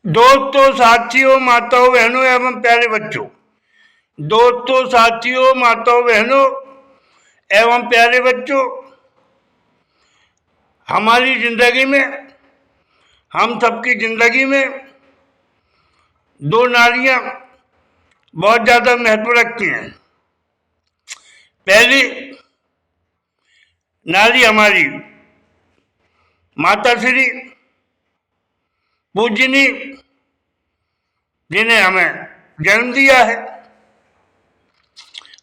दोस्तों, साथियों, माताओं, बहनों एवं प्यारे बच्चों। दोस्तों, साथियों, माताओं, बहनों एवं प्यारे बच्चों, हमारी जिंदगी में, हम सबकी जिंदगी में दो नारियां बहुत ज्यादा महत्व रखती हैं। पहली नारी हमारी माता श्री पूजनी, जिन्हें हमें जन्म दिया है,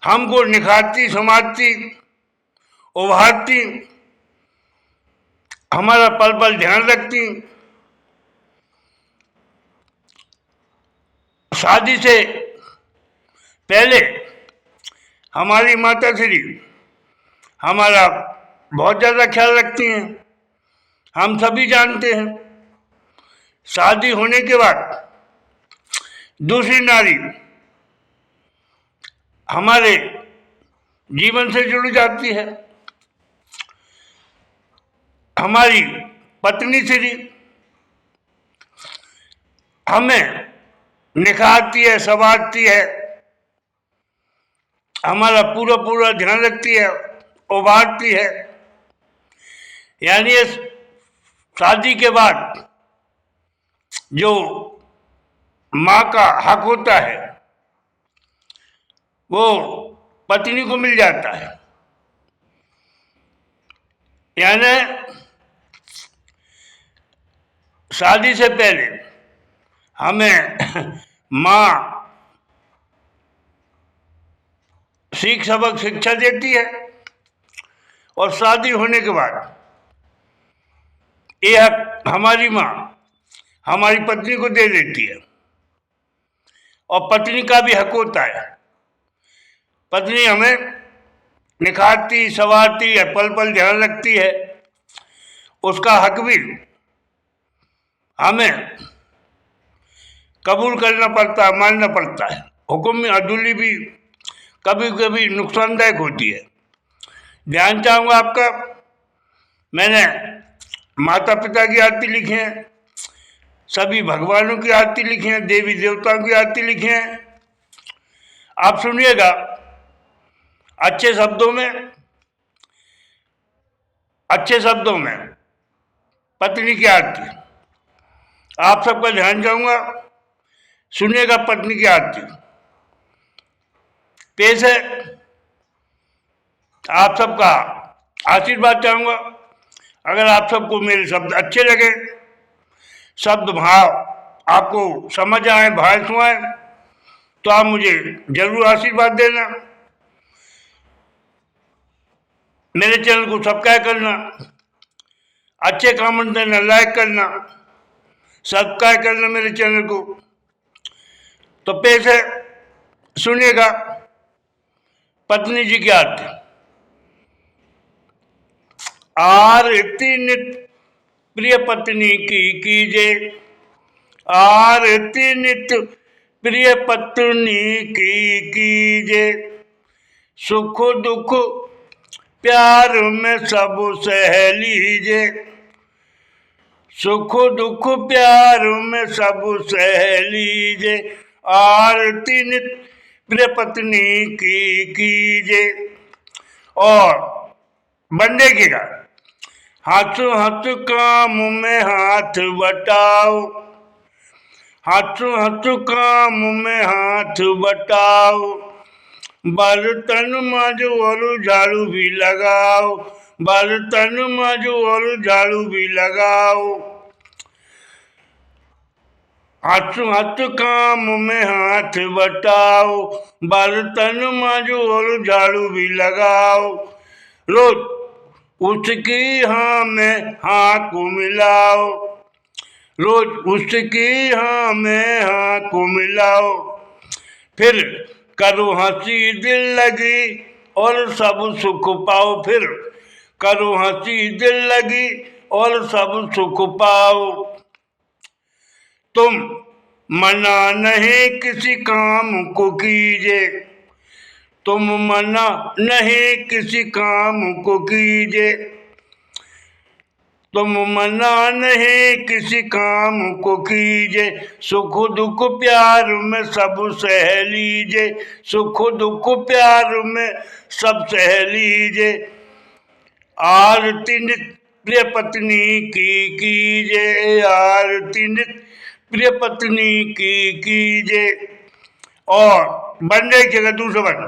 हमको निखारती, संवारती, उभारती, हमारा पल पल ध्यान रखती। शादी से पहले हमारी माता श्री हमारा बहुत ज्यादा ख्याल रखती हैं, हम सभी जानते हैं। शादी होने के बाद दूसरी नारी हमारे जीवन से जुड़ जाती है, हमारी पत्नी श्री हमें निखारती है, संवारती है, हमारा पूरा पूरा ध्यान रखती है, उभारती है। यानी शादी के बाद जो माँ का हक होता है वो पत्नी को मिल जाता है। यानी शादी से पहले हमें माँ सीख सबक शिक्षा देती है और शादी होने के बाद ये हक हमारी माँ हमारी पत्नी को दे देती है। और पत्नी का भी हक होता है, पत्नी हमें निखारती, संवारती है, पल पल ध्यान रखती है, उसका हक भी हमें कबूल करना पड़ता है, मानना पड़ता है। हुक्म में अदुली भी कभी कभी नुकसानदायक होती है। ध्यान चाहूंगा आपका, मैंने माता पिता की आरती लिखी है, सभी भगवानों की आरती लिखी है, देवी देवताओं की आरती लिखी है। आप सुनिएगा अच्छे शब्दों में पत्नी की आरती। आप सबका ध्यान चाहूंगा, सुनिएगा पत्नी की आरती। पेश है, आप सबका आशीर्वाद चाहूंगा। अगर आप सबको मेरे शब्द अच्छे लगे, शब्द भाव आपको समझ आए, भाव सुनाए, तो आप मुझे जरूर आशीर्वाद देना। मेरे चैनल को सब्सक्राइब करना, अच्छे कमेंट देना, लाइक करना, सब्सक्राइब करना मेरे चैनल को। तो पेश है, सुनिएगा पत्नी जी की आरती। आरती नित प्रिय पत्नी की कीजे, आरती नित प्रिय पत्नी की कीजे, सुख दुख प्यार में सब सह लीजे, सुख दुख प्यार में सब सह लीजे, आरती नित प्रिय पत्नी की कीजे। और बंदे की गा, हाथों हाथ काम में हाथ बटाओ, हाथों हाथ काम में हाथ बटाओ, बर्तन मांजो और झाड़ू भी लगाओ, बर्तन मांजो और झाड़ू भी लगाओ, हाथों हाथ काम में हाथ बटाओ, बर्तन मांजो और झाड़ू भी लगाओ, रोज उसकी हाँ में हाँ को मिलाओ, रोज उसकी हाँ में हाँ को मिलाओ, फिर करो हंसी दिल लगी और सब सुख पाओ, फिर करो हंसी दिल लगी और सब सुख पाओ। तुम मना नहीं किसी काम को कीजिए, तुम मना नहीं किसी काम को कीजिए, तुम मना नहीं किसी काम को कीजे, सुख दुख प्यार में सब सह लीजे, सुख दुख प्यार में सब सह लीजे। आरती नित प्रिय पत्नी की कीजे, आरती नित प्रिय पत्नी की कीजे। और बनने के दूसरा बन,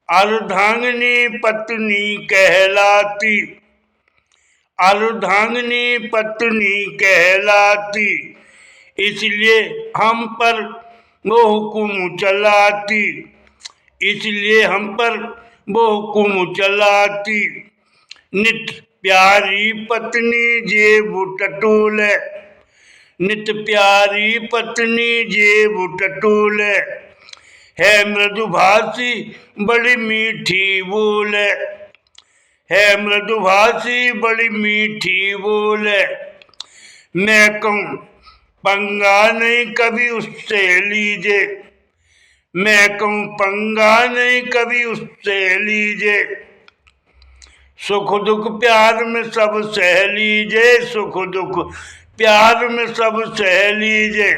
अर्धांगिनी पत्नी कहलाती, अर्धांगिनी पत्नी कहलाती, इसलिए हम पर वो हुक्म चलाती, इसलिए हम पर वो हुक्म चलाती। नित प्यारी पत्नी जेब टटोले, नित प्यारी पत्नी जेब टटोले, है मृदुभाषी बड़ी मीठी बोले, है मृदुभाषी बड़ी मीठी बोले। मैं कहूँ पंगा नहीं कभी उससे लीजे, मैं कहूँ पंगा नहीं कभी उससे लीजे। सुख दुख प्यार में सब सह लीजे, सुख दुख प्यार में सब सह लीजे।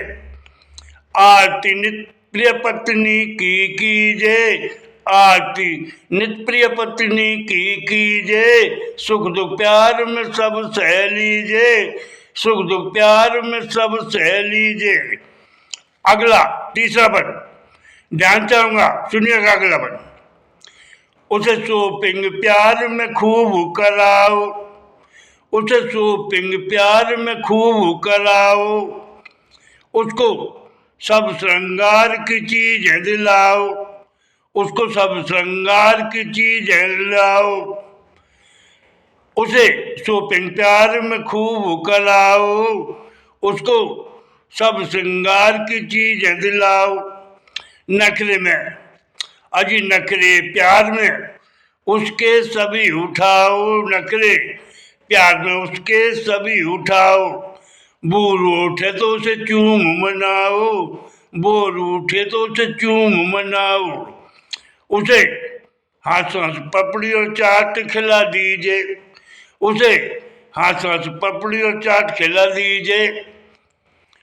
आरती नित प्रिय पत्नी की कीजे, आरती नित प्रिय पत्नी की कीजे, सुख दुख प्यार में सब सह लीजे, सुख दुख प्यार में सब सह लीजे। अगला तीसरा पद ध्यान चाहूंगा, सुनिएगा अगला पद। उसे शॉपिंग प्यार में खूब कराओ, उसे शॉपिंग प्यार में खूब कराओ, उसको सब श्रृंगार की चीजें दिलाओ, उसको सब श्रृंगार की चीजें दिलाओ। उसे शॉपिंग प्यार में खूब कराओ, उसको सब श्रृंगार की चीजें दिलाओ। नखरे में अजी नखरे प्यार में उसके सभी उठाओ, नखरे प्यार में उसके सभी उठाओ। बोर उठे तो उसे चूम मनाओ, बोर उठे तो उसे चूम मनाओ। उसे हंस हंस पपड़ी और चाट खिला दीजिए, उसे हंस हंस पपड़ी और चाट खिला दीजिए,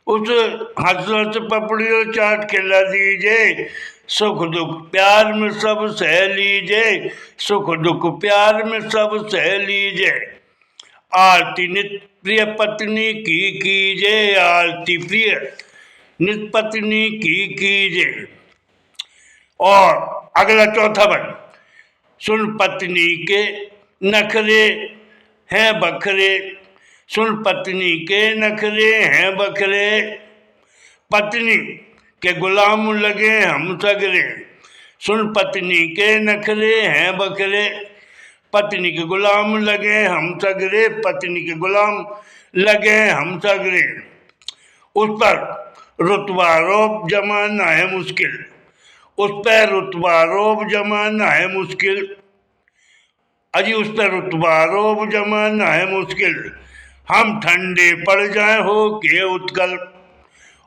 उसे हंस हंस पपड़ी और चाट खिला दीजिए। सुख दुख प्यार में सब सह लीजिए, सुख दुख प्यार में सब सह लीजिए। आरती नित प्रिय पत्नी की कीजे, आरती प्रिय नित पत्नी की कीजे। और अगला चौथा बन, सुन पत्नी के नखरे हैं बखरे, सुन पत्नी के नखरे हैं बखरे, पत्नी के गुलाम लगे हम सगरे, सुन पत्नी के नखरे हैं बखरे, पत्नी के गुलाम लगे हम सगरे, पत्नी के गुलाम लगे हम सगरे। उस पर रुतबा रोब जमाना है मुश्किल, उस पर रुतबा रोब जमाना है मुश्किल, अजी उस पर रुतबा रोब जमाना है मुश्किल। हम ठंडे पड़ जाए हो के उत्कल,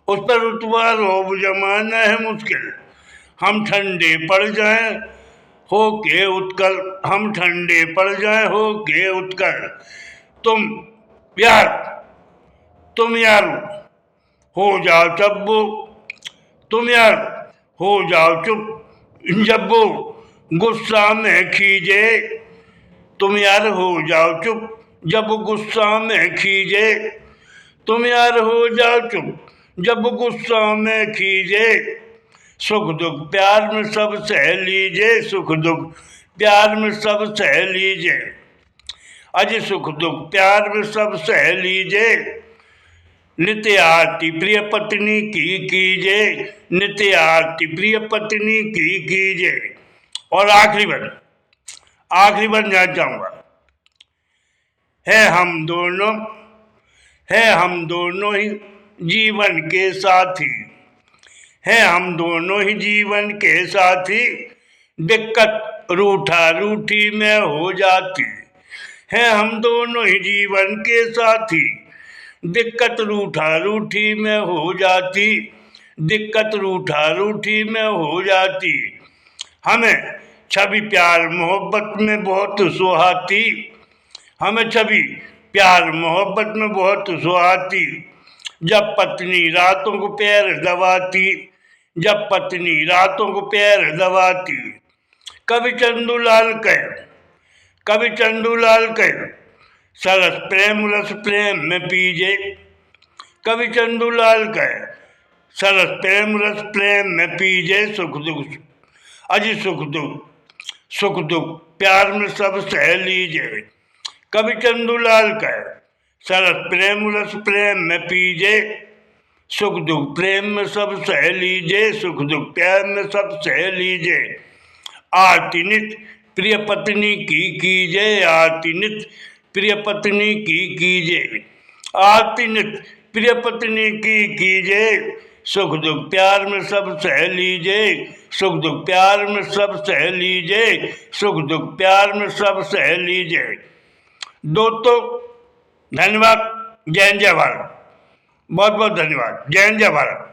उस पर रुतबा रोब जमाना है मुश्किल। हम ठंडे पड़ जाए हो के उत्कल, हम ठंडे पड़ जाए हो के उत्कल। तुम यार, तुम यार हो जाओ चब्बू, तुम यार हो जाओ चुप जब वो गुस्सा में खींचे, तुम यार हो जाओ चुप जब गुस्सा में खींचे, तुम यार हो जाओ चुप जब गुस्सा में खींचे। सुख दुख प्यार में सब सह लीजिए, सुख दुख प्यार में सब सह लीजिए, अजी सुख दुख प्यार में सब सह लीजिए। नित्य आरती प्रिय पत्नी की कीजे, नित्य आरती प्रिय पत्नी की कीजे। और आखिरी बन जाना चाहूंगा, है हम दोनों ही जीवन के साथी, है हम दोनों ही जीवन के साथी। दिक्कत रूठा रूठी में हो जाती, है हम दोनों ही जीवन के साथी। दिक्कत रूठा रूठी में हो जाती, दिक्कत रूठा रूठी में हो जाती। हमें छवि प्यार मोहब्बत में बहुत सुहाती, हमें छवि प्यार मोहब्बत में बहुत सुहाती, जब पत्नी रातों को पैर दबाती, जब पत्नी रातों को पैर दबाती। कवि चंदूलाल कहे, कवि चंदूलाल कहे, सरस प्रेम रस प्रेम में पीजे। कवि चंदूलाल कहे, सरस प्रेम रस प्रेम में पीजे। सुख दुख अजी सुख दुख, सुख दुख प्यार में सब सह लीजे। कवि चंदूलाल कहे, सरस प्रेम रस प्रेम में पीजे। सुख दुख प्रेम में सब सह लीजे, सुख दुख प्यार में सब सह लीजे। आरती नित प्रिय पत्नी की कीजे, आरती नित प्रिय पत्नी की कीजे। आरती नित प्रिय पत्नी की कीजे। सुख दुख प्यार में सब सह लीजे, सुख दुख प्यार में सब सह लीजे, सुख दुख प्यार में सब सह लीजे। दोस्तों धन्यवाद। जय हिंद जय भारत। बहुत बहुत धन्यवाद। जय हिंद जय भारत।